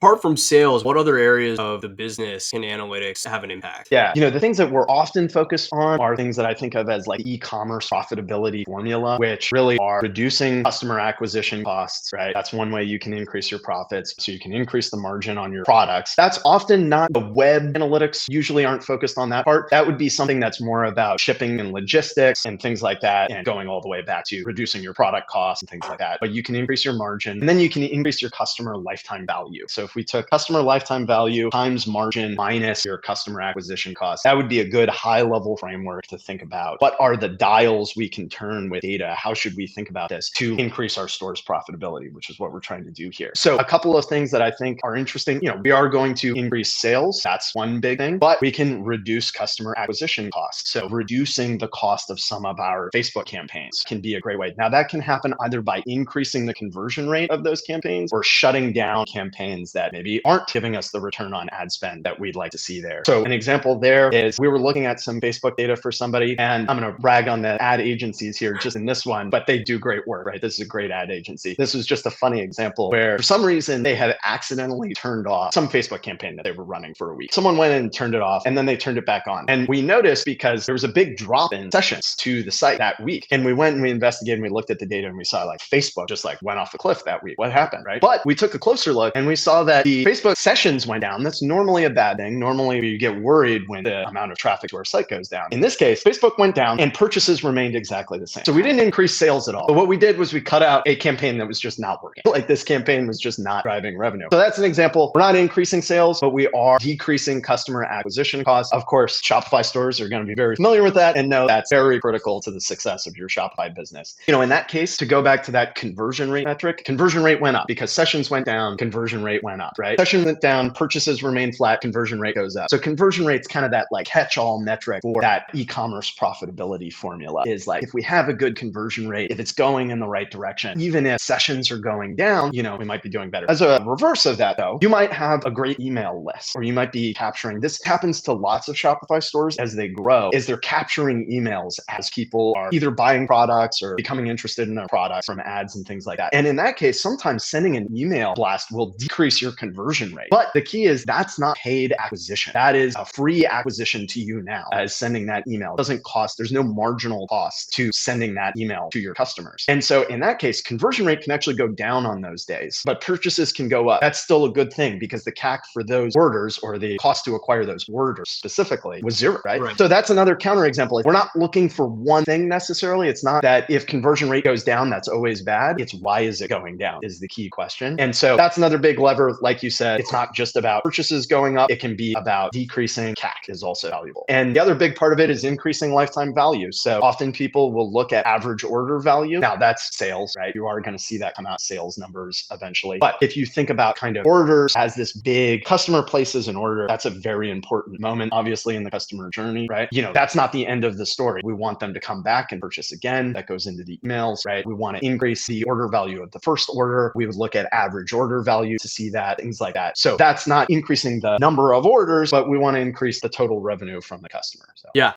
Apart from sales, what other areas of the business can analytics have an impact? Yeah. The things that we're often focused on are things that I think of as like e-commerce profitability formula, which really are reducing customer acquisition costs, right? That's one way you can increase your profits. So you can increase the margin on your products. That's often not the web analytics usually aren't focused on that part. That would be something that's more about shipping and logistics and things like that, and going all the way back to reducing your product costs and things like that. But you can increase your margin, and then you can increase your customer lifetime value. So if we took customer lifetime value times margin minus your customer acquisition costs, that would be a good high level framework to think about. What are the dials we can turn with data? How should we think about this to increase our store's profitability, which is what we're trying to do here. So a couple of things that I think are interesting, we are going to increase sales. That's one big thing, but we can reduce customer acquisition costs. So reducing the cost of some of our Facebook campaigns can be a great way. Now that can happen either by increasing the conversion rate of those campaigns or shutting down campaigns that maybe aren't giving us the return on ad spend that we'd like to see there. So an example there is we were looking at some Facebook data for somebody, and I'm going to brag on the ad agencies here just in this one, but they do great work, right? This is a great ad agency. This was just a funny example where for some reason they had accidentally turned off some Facebook campaign that they were running for a week. Someone went in and turned it off, and then they turned it back on. And we noticed because there was a big drop in sessions to the site that week. And we went and we investigated and we looked at the data and we saw like Facebook just like went off a cliff that week. What happened, right? But we took a closer look and we saw that the Facebook sessions went down. That's normally a bad thing. Normally you get worried when the amount of traffic to our site goes down. In this case, Facebook went down and purchases remained exactly the same. So we didn't increase sales at all. But what we did was we cut out a campaign that was just not working. Like this campaign was just not driving revenue. So that's an example. We're not increasing sales, but we are decreasing customer acquisition costs. Of course, Shopify stores are going to be very familiar with that and know that's very critical to the success of your Shopify business. In that case, to go back to that conversion rate metric, conversion rate went up because sessions went down, conversion rate went up, right? Session went down, purchases remained flat, conversion rate goes up. So conversion rate's kind of that like catch-all metric for that e-commerce profitability formula is like, if we have a good conversion rate, if it's going in the right direction, even if sessions are going down, we might be doing better. As a reverse of that though, you might have a great email list, or you might be capturing, this happens to lots of Shopify stores as they grow, is they're capturing emails as people are either buying products or becoming interested in their products from ads and things like that. And in that case, sometimes sending an email blast will decrease your conversion rate. But the key is that's not paid acquisition. That is a free acquisition to you now as sending that email. It doesn't cost, there's no marginal cost to sending that email to your customers. And so in that case, conversion rate can actually go down on those days, but purchases can go up. That's still a good thing because the CAC for those orders or the cost to acquire those orders specifically was zero, right? So that's another counterexample. We're not looking for one thing necessarily. It's not that if conversion rate goes down, that's always bad. It's why is it going down is the key question. And so that's another big lever. Like you said, it's not just about purchases going up. It can be about decreasing CAC is also valuable. And the other big part of it is increasing lifetime value. So often people will look at average order value. Now that's sales, right? You are going to see that come out sales numbers eventually. But if you think about kind of orders as this big customer places an order, that's a very important moment, obviously, in the customer journey, right? That's not the end of the story. We want them to come back and purchase again. That goes into the emails, right? We want to increase the order value of the first order. We would look at average order value to see that, things like that. So that's not increasing the number of orders, but we want to increase the total revenue from the customer. So. Yeah,